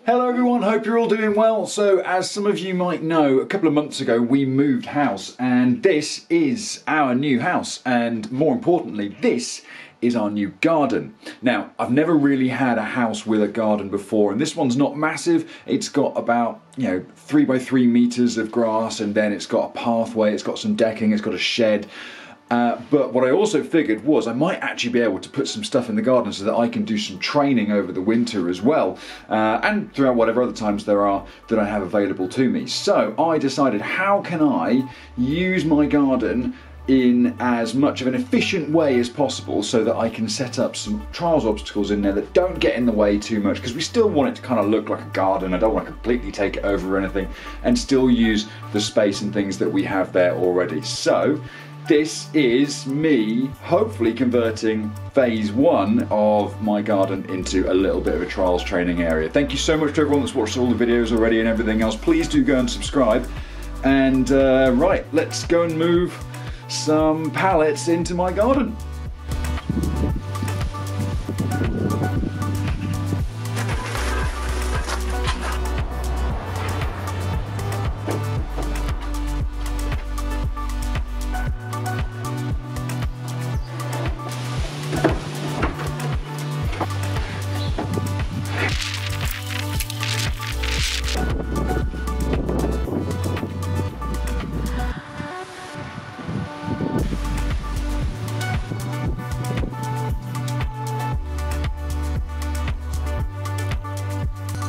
Hello everyone, hope you're all doing well. So as some of you might know, a couple of months ago we moved house and this is our new house, and more importantly this is our new garden. Now I've never really had a house with a garden before, and this one's not massive. It's got about 3 by 3 meters of grass, and then it's got a pathway, it's got some decking, it's got a shed. But what I also figured was I might actually be able to put some stuff in the garden so that I can do some training over the winter as well, and throughout whatever other times there are that I have available to me. So I decided, how can I use my garden in as much of an efficient way as possible so that I can set up some trials obstacles in there that don't get in the way too much, because we still want it to kind of look like a garden. I don't want to completely take it over or anything, and still use the space and things that we have there already. So this is me hopefully converting phase 1 of my garden into a little bit of a trials training area. Thank you so much to everyone that's watched all the videos already and everything else. Please do go and subscribe. And right, let's go and move some pallets into my garden.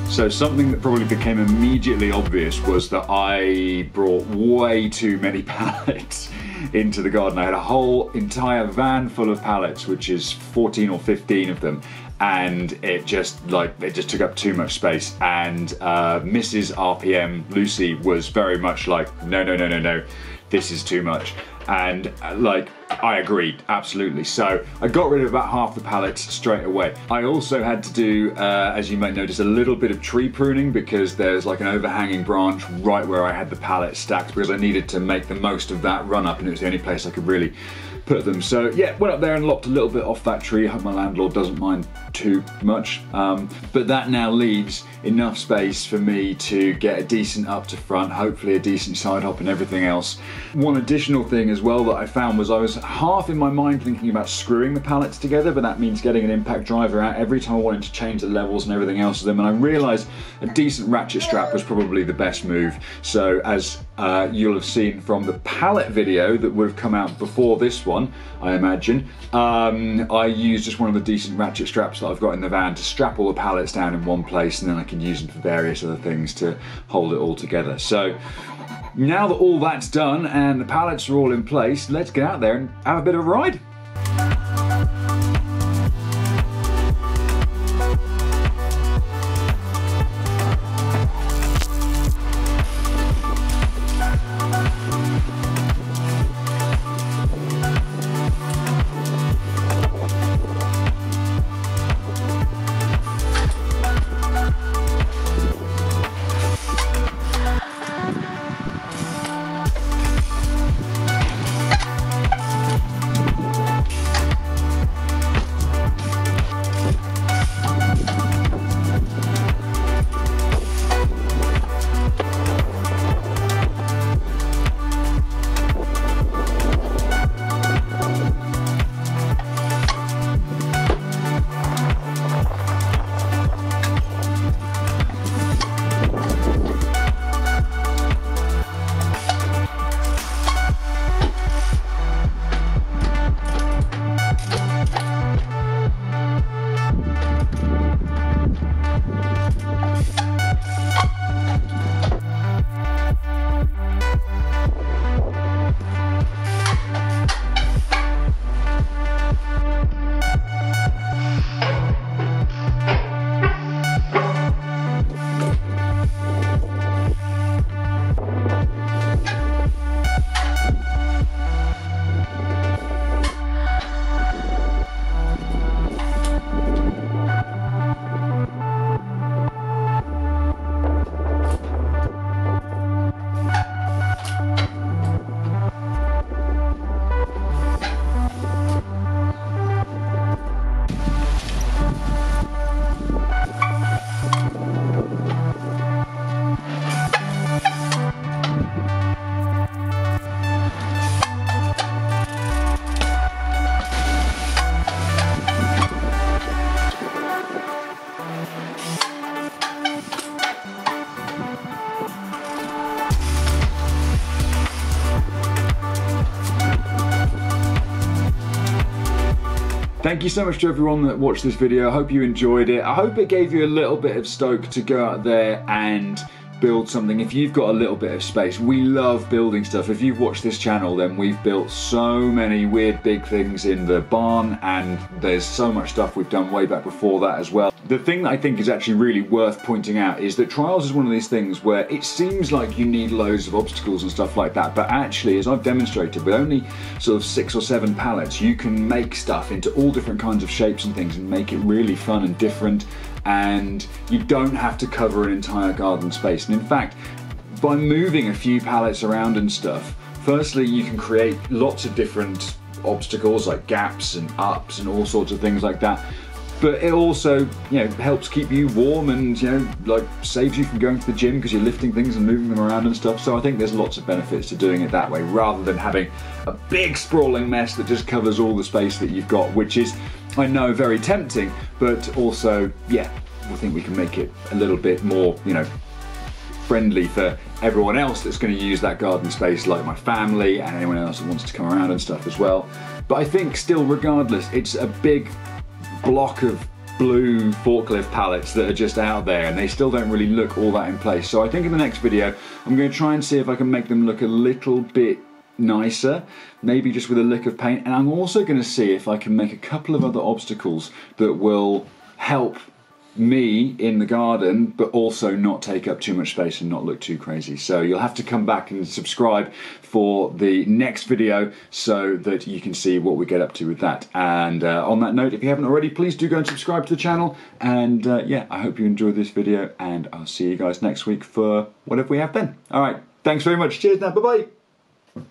So something that probably became immediately obvious was that I brought way too many pallets into the garden. I had a whole entire van full of pallets, which is 14 or 15 of them, and it just took up too much space. And Mrs. RPM Lucy was very much like, no, this is too much. And I agreed, absolutely. So I got rid of about half the pallets straight away. I also had to do, as you might notice, a little bit of tree pruning, because there's like an overhanging branch right where I had the pallets stacked, because I needed to make the most of that run up, and it was the only place I could really put them. So yeah, went up there and lopped a little bit off that tree. I hope my landlord doesn't mind too much. But that now leaves enough space for me to get a decent up to front, hopefully a decent side hop and everything else. One additional thing as well that I found was I was half in my mind thinking about screwing the pallets together, but that means getting an impact driver out every time I wanted to change the levels and everything else of them, and I realised a decent ratchet strap was probably the best move. So as you'll have seen from the pallet video that would have come out before this one, I imagine, I used just one of the decent ratchet straps that I've got in the van to strap all the pallets down in one place, and then I can use them for various other things to hold it all together. So now that all that's done and the pallets are all in place, let's get out there and have a bit of a ride. Thank you so much to everyone that watched this video. I hope you enjoyed it. I hope it gave you a little bit of stoke to go out there and build something if you've got a little bit of space. We love building stuff. If you've watched this channel, then we've built so many weird big things in the barn, and there's so much stuff we've done way back before that as well. The thing that I think is actually really worth pointing out is that Trials is one of these things where it seems like you need loads of obstacles and stuff like that, but actually, as I've demonstrated, with only sort of 6 or 7 pallets, you can make stuff into all different kinds of shapes and things and make it really fun and different, and you don't have to cover an entire garden space. And in fact, by moving a few pallets around and stuff, firstly you can create lots of different obstacles like gaps and ups and all sorts of things like that, but it also, you know, helps keep you warm and, you know, like saves you from going to the gym because you're lifting things and moving them around and stuff. So I think there's lots of benefits to doing it that way rather than having a big sprawling mess that just covers all the space that you've got, which is, I know, very tempting, but also, yeah, I think we can make it a little bit more, you know, friendly for everyone else that's going to use that garden space, like my family and anyone else that wants to come around and stuff as well. But I think still, regardless, it's a big block of blue forklift pallets that are just out there, and they still don't really look all that in place. So I think in the next video, I'm going to try and see if I can make them look a little bit nicer, maybe just with a lick of paint. And I'm also going to see if I can make a couple of other obstacles that will help me in the garden, but also not take up too much space and not look too crazy. So you'll have to come back and subscribe for the next video so that you can see what we get up to with that. And on that note, if you haven't already, please do go and subscribe to the channel. And yeah, I hope you enjoyed this video, and I'll see you guys next week for whatever we have then. All right, thanks very much. Cheers now. Bye bye.